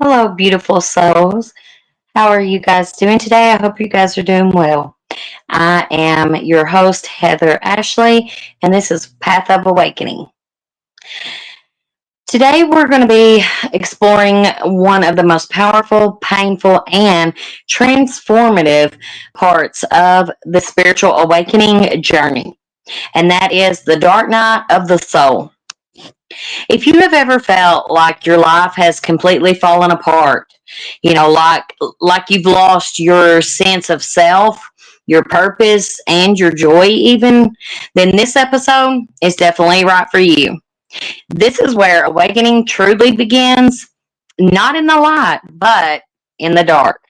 Hello, beautiful souls. How are you guys doing today? I hope you guys are doing well. I am your host, Heather Ashley, and this is Path of Awakening. Today, we're going to be exploring one of the most powerful, painful, and transformative parts of the spiritual awakening journey, and that is the dark night of the soul. If you have ever felt like your life has completely fallen apart, like you've lost your sense of self, your purpose, and your joy even, then this episode is definitely right for you. This is where awakening truly begins, not in the light, but in the dark.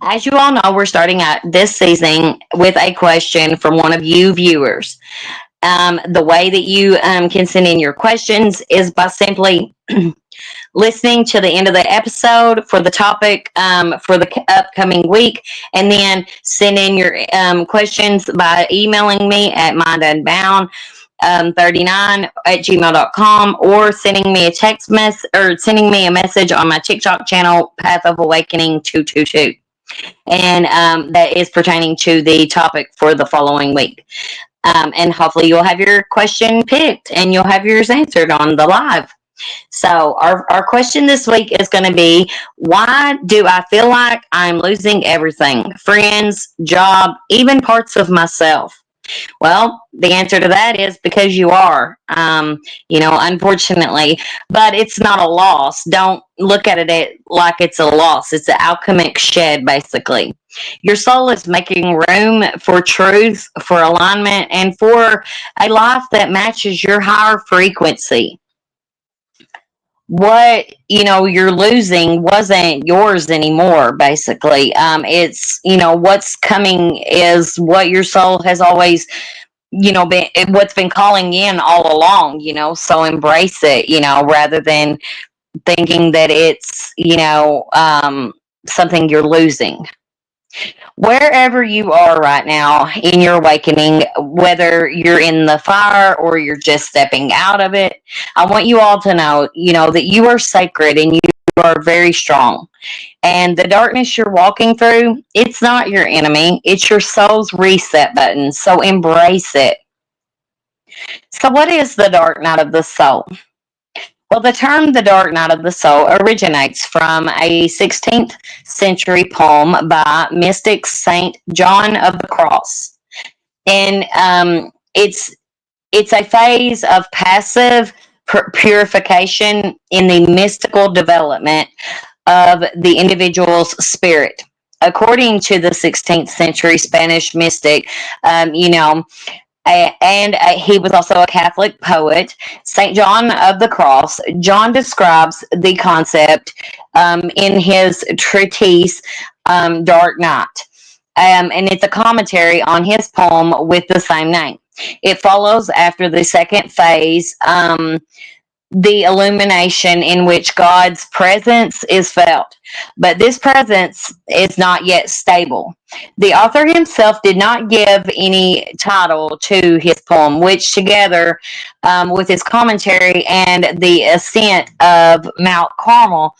As you all know, we're starting out this season with a question from one of you viewers. The way that you can send in your questions is by simply listening to the end of the episode for the topic for the upcoming week, and then send in your questions by emailing me at mindunbound 39 at gmail.com, or sending me a text message, or sending me a message on my TikTok channel, Path of Awakening 222. And that is pertaining to the topic for the following week. And hopefully you'll have your question picked and you'll have yours answered on the live. So our question this week is going to be, why do I feel like I'm losing everything? Friends, job, even parts of myself. Well, the answer to that is because you are, unfortunately, but it's not a loss. Don't look at it like it's a loss. It's an alchemic shed, basically. Your soul is making room for truth, for alignment, and for a life that matches your higher frequency. What you're losing wasn't yours anymore, basically. It's what's coming is what your soul has always been, what's been calling in all along. So embrace it, rather than thinking that it's something you're losing. Wherever you are right now in your awakening, whether you're in the fire or you're just stepping out of it, I want you all to know, that you are sacred and you are very strong. And the darkness you're walking through, it's not your enemy, it's your soul's reset button. So embrace it. So, what is the dark night of the soul? Well, the term the dark night of the soul originates from a 16th century poem by mystic Saint John of the Cross. And it's a phase of passive purification in the mystical development of the individual's spirit. According to the 16th century Spanish mystic, and he was also a Catholic poet, St. John of the Cross. John describes the concept in his treatise, Dark Night. And it's a commentary on his poem with the same name. It follows after the second phase, the illumination in which God's presence is felt. But this presence is not yet stable. The author himself did not give any title to his poem, which, together with his commentary and the ascent of Mount Carmel,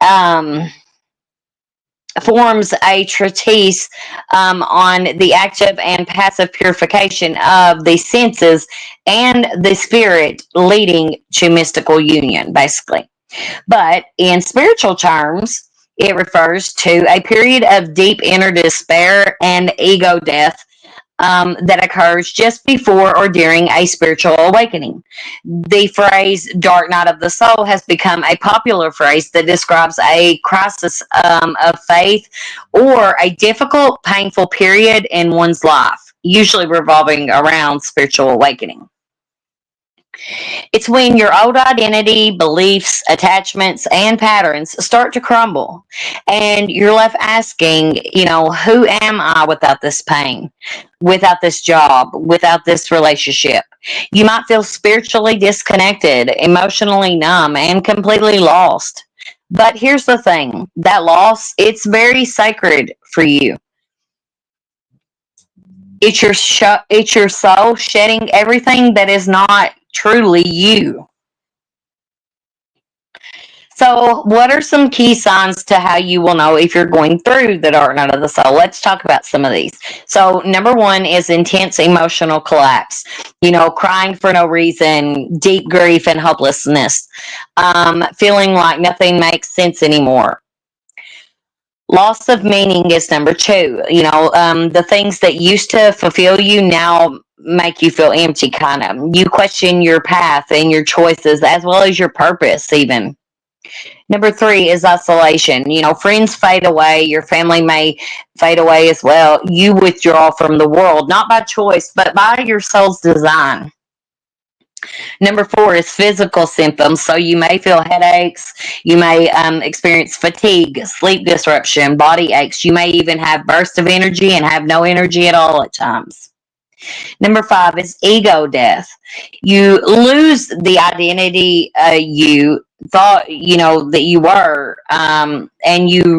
um, forms a treatise on the active and passive purification of the senses and the spirit, leading to mystical union, basically. But in spiritual terms, it refers to a period of deep inner despair and ego death that occurs just before or during a spiritual awakening. The phrase dark night of the soul has become a popular phrase that describes a crisis of faith or a difficult, painful period in one's life, usually revolving around spiritual awakening. It's when your old identity, beliefs, attachments, and patterns start to crumble, and you're left asking, who am I without this pain, without this job, without this relationship? You might feel spiritually disconnected, emotionally numb, and completely lost. But here's the thing, that loss, it's very sacred for you. It's your soul shedding everything that is not truly you. So, what are some key signs to how you will know if you're going through the dark night of the soul? Let's talk about some of these. So, number one is intense emotional collapse. Crying for no reason, deep grief and hopelessness, feeling like nothing makes sense anymore. Loss of meaning is number two. The things that used to fulfill you now make you feel empty, kind of. You question your path and your choices as well as your purpose, even. Number three is isolation. Friends fade away, your family may fade away as well. You withdraw from the world, not by choice, but by your soul's design. Number four is physical symptoms. So you may feel headaches, you may experience fatigue, sleep disruption, body aches. You may even have bursts of energy and have no energy at all at times. Number five is ego death. You lose the identity you thought that you were,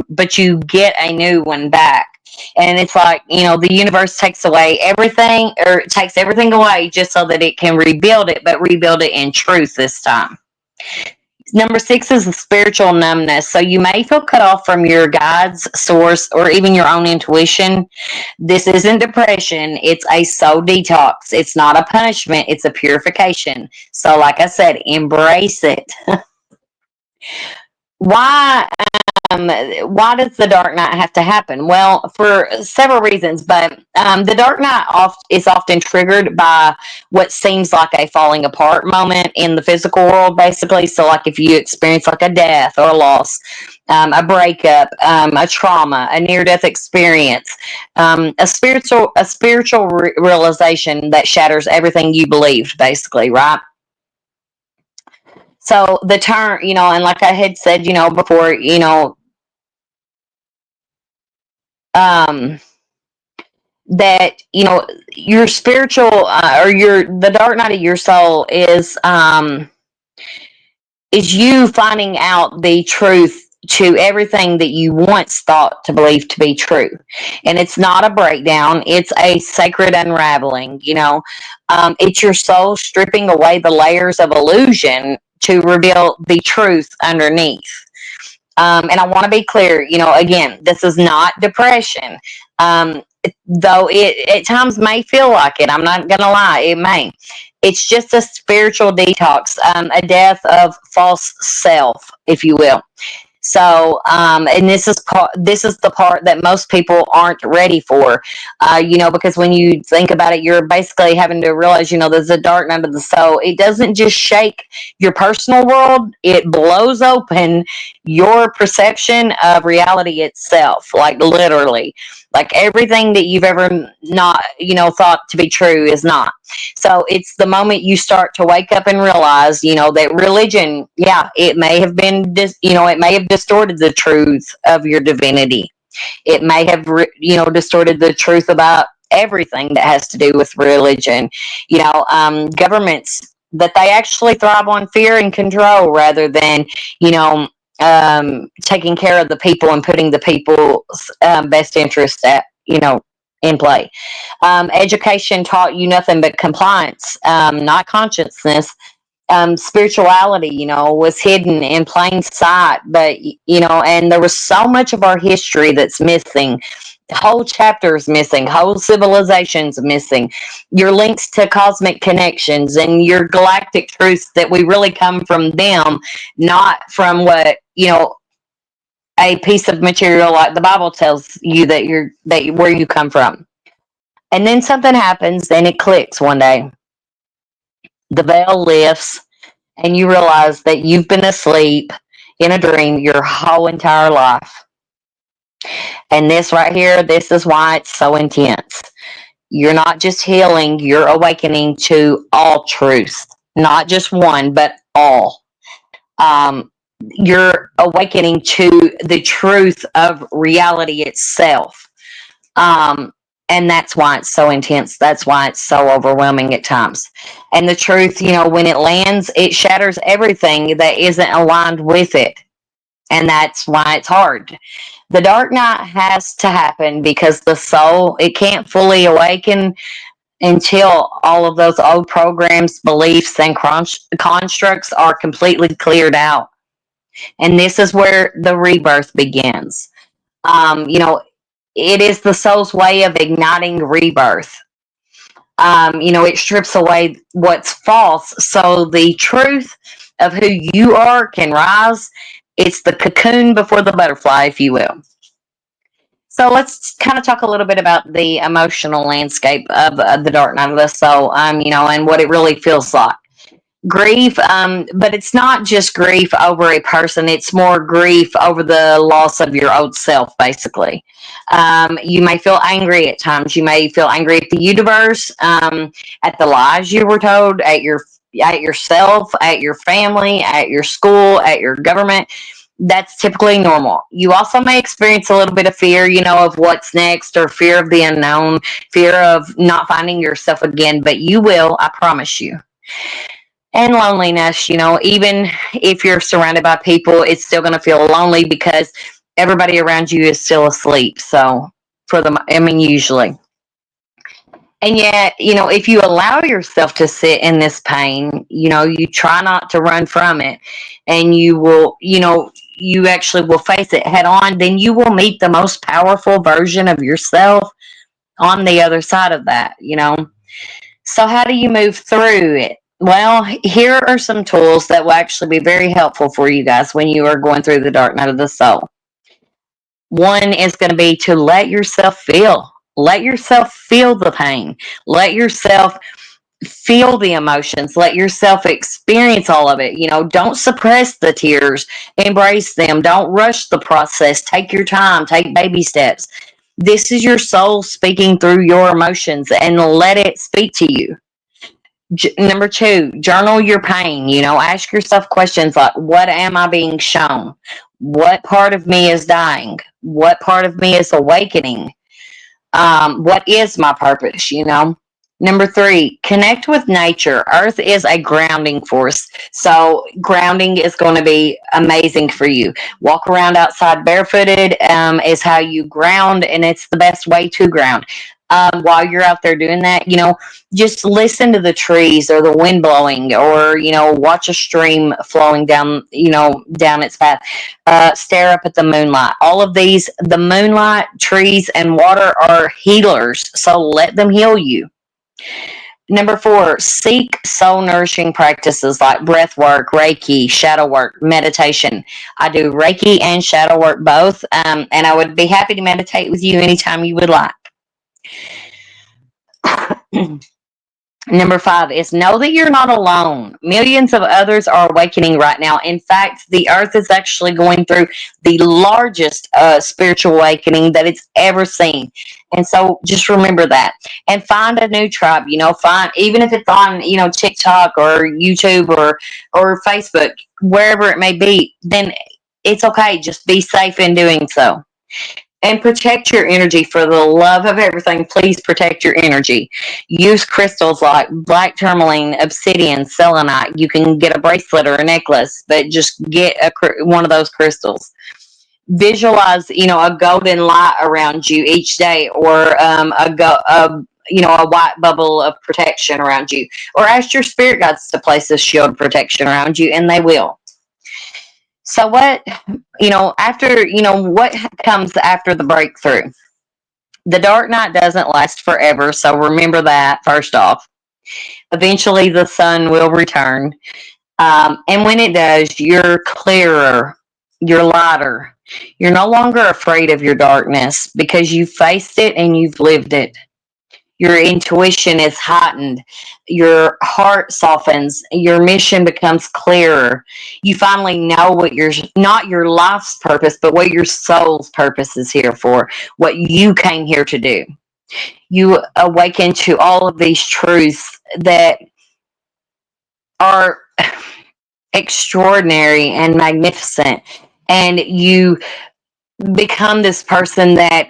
but you get a new one back. And it's like the universe takes away everything, or it takes everything away just so that it can rebuild it, but rebuild it in truth this time. Number six is the spiritual numbness. So you may feel cut off from your guides, source, or even your own intuition. This isn't depression. It's a soul detox. It's not a punishment. It's a purification. So like I said, embrace it. Why why does the dark night have to happen? Well, for several reasons, but the dark night is often triggered by what seems like a falling apart moment in the physical world, basically. So, like if you experience like a death or a loss, a breakup, a trauma, a near-death experience, a spiritual realization that shatters everything you believed, basically, right? So the term, and like I had said, before, um, that your spiritual or your the dark night of your soul is you finding out the truth to everything that you once thought to believe to be true. And it's not a breakdown, it's a sacred unraveling. It's your soul stripping away the layers of illusion to reveal the truth underneath. And I want to be clear, again, this is not depression. Though it at times may feel like it. I'm not going to lie, it may. It's just a spiritual detox, a death of false self, if you will. So, and this is the part that most people aren't ready for, because when you think about it, you're basically having to realize, there's a dark night of the soul. It doesn't just shake your personal world; it blows open your perception of reality itself, like literally, like everything that you've ever not, thought to be true is not. So it's the moment you start to wake up and realize, that religion, yeah, it may have been, it may have distorted the truth of your divinity. It may have, distorted the truth about everything that has to do with religion. Governments that they actually thrive on fear and control rather than, taking care of the people and putting the people's best interest in play. Education taught you nothing but compliance, not consciousness. Spirituality, was hidden in plain sight, but and there was so much of our history that's missing. Whole chapters missing, whole civilizations missing, your links to cosmic connections and your galactic truths that we really come from them, not from what a piece of material like the Bible tells you that where you come from. And then something happens and it clicks one day. The veil lifts and you realize that you've been asleep in a dream your whole entire life. And this right here, this is why it's so intense. You're not just healing, you're awakening to all truth, not just one, but all. You're awakening to the truth of reality itself. And that's why it's so intense. That's why it's so overwhelming at times. And the truth, when it lands, it shatters everything that isn't aligned with it. And that's why it's hard. The dark night has to happen because the soul, it can't fully awaken until all of those old programs, beliefs, and constructs are completely cleared out. And this is where the rebirth begins. You know, it is the soul's way of igniting rebirth. You know, it strips away what's false so the truth of who you are can rise. It's the cocoon before the butterfly, if you will. So let's kind of talk a little bit about the emotional landscape of the dark night of the soul, you know, and what it really feels like. Grief, but it's not just grief over a person, it's more grief over the loss of your old self, basically. You may feel angry at times. You may feel angry at the universe, at the lies you were told, at yourself, at your family, at your school, at your government. That's typically normal. You also may experience a little bit of fear, you know, of what's next, or fear of the unknown, fear of not finding yourself again, but you will, I promise you. And loneliness, you know, even if you're surrounded by people, it's still going to feel lonely because everybody around you is still asleep. So, for the, I mean, usually. And yet, you know, if you allow yourself to sit in this pain, you know, you try not to run from it, and you will, you know, you actually will face it head on, then you will meet the most powerful version of yourself on the other side of that, you know. So, how do you move through it? Well, here are some tools that will actually be very helpful for you guys when you are going through the dark night of the soul. One is going to be to let yourself feel. Let yourself feel the pain. Let yourself feel the emotions. Let yourself experience all of it. You know, don't suppress the tears. Embrace them. Don't rush the process. Take your time. Take baby steps. This is your soul speaking through your emotions, and let it speak to you. Number two, journal your pain. You know, ask yourself questions like, what am I being shown? What part of me is dying? What part of me is awakening? What is my purpose? You know. Number three, connect with nature. Earth is a grounding force. So, grounding is going to be amazing for you. Walk around outside barefooted is how you ground, and it's the best way to ground. While you're out there doing that, you know, just listen to the trees or the wind blowing, or, you know, watch a stream flowing down, you know, down its path. Stare up at the moonlight. All of these, the moonlight, trees, and water are healers. So let them heal you. Number four, seek soul nourishing practices like breath work, Reiki, shadow work, meditation. I do Reiki and shadow work both, and I would be happy to meditate with you anytime you would like. Number five is know that you're not alone. Millions of others are awakening right now. In fact, the earth is actually going through the largest spiritual awakening that it's ever seen. And so just remember that. And find a new tribe, you know, find, even if it's on, you know, TikTok or YouTube or Facebook, wherever it may be, then it's okay. Just be safe in doing so. And protect your energy. For the love of everything, please protect your energy. Use crystals like black tourmaline, obsidian, selenite. You can get a bracelet or a necklace, but just get one of those crystals. Visualize, you know, a golden light around you each day, or you know, a white bubble of protection around you, or ask your spirit guides to place a shield of protection around you, and they will. So what, you know, after, you know, what comes after the breakthrough? The dark night doesn't last forever, so remember that first off. Eventually, the sun will return. And when it does, you're clearer, you're lighter. You're no longer afraid of your darkness because you faced it and you've lived it. Your intuition is heightened, your heart softens, your mission becomes clearer. You finally know what your, not your life's purpose, but what your soul's purpose is here for, what you came here to do. You awaken to all of these truths that are extraordinary and magnificent, and you become this person that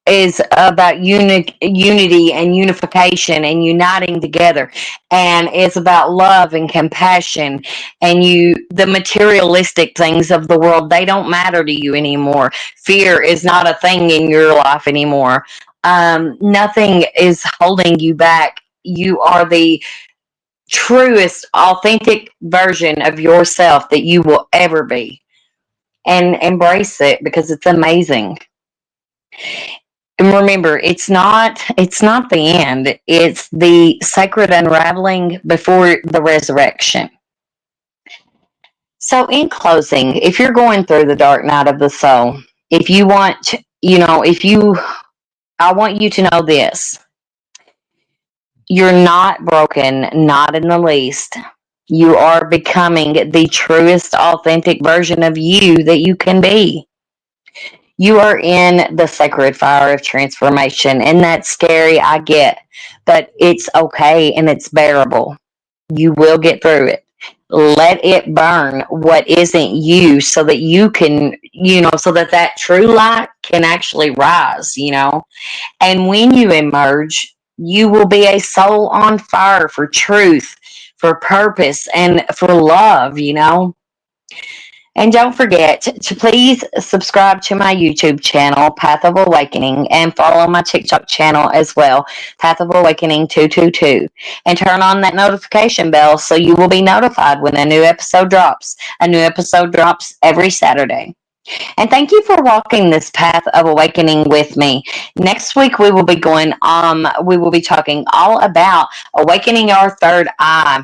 is about unity and unification and uniting together, and it's about love and compassion. And you, the materialistic things of the world, they don't matter to you anymore. Fear is not a thing in your life anymore. Nothing is holding you back. You are the truest, authentic version of yourself that you will ever be. and embrace it because it's amazing. And remember, it's not the end. It's the sacred unraveling before the resurrection. So in closing, if you're going through the dark night of the soul, if you want, if you I want you to know this. You're not broken, not in the least. You are becoming the truest, authentic version of you that you can be. You are in the sacred fire of transformation, and that's scary, I get, but it's okay and it's bearable. You will get through it. Let it burn what isn't you so that you can, so that that true light can actually rise. And when you emerge, you will be a soul on fire for truth, for purpose, and for love. And don't forget to please subscribe to my YouTube channel, Path of Awakening, and follow my TikTok channel as well, Path of Awakening 222. And turn on that notification bell so you will be notified when a new episode drops. A new episode drops every Saturday. And thank you for walking this path of awakening with me. Next week we will be talking all about awakening our third eye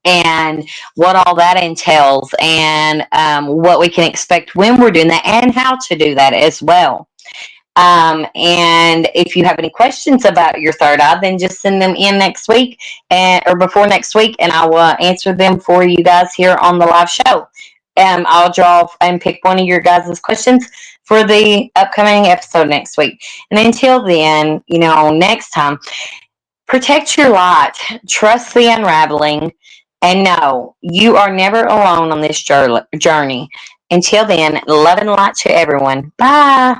and what all that entails and what we can expect when we're doing that and how to do that as well. And if you have any questions about your third eye, then just send them in next week or before next week, and I will answer them for you guys here on the live show. I'll draw and pick one of your guys' questions for the upcoming episode next week. And until then, next time, protect your light, trust the unraveling, and know you are never alone on this journey. Until then, love and light to everyone. Bye.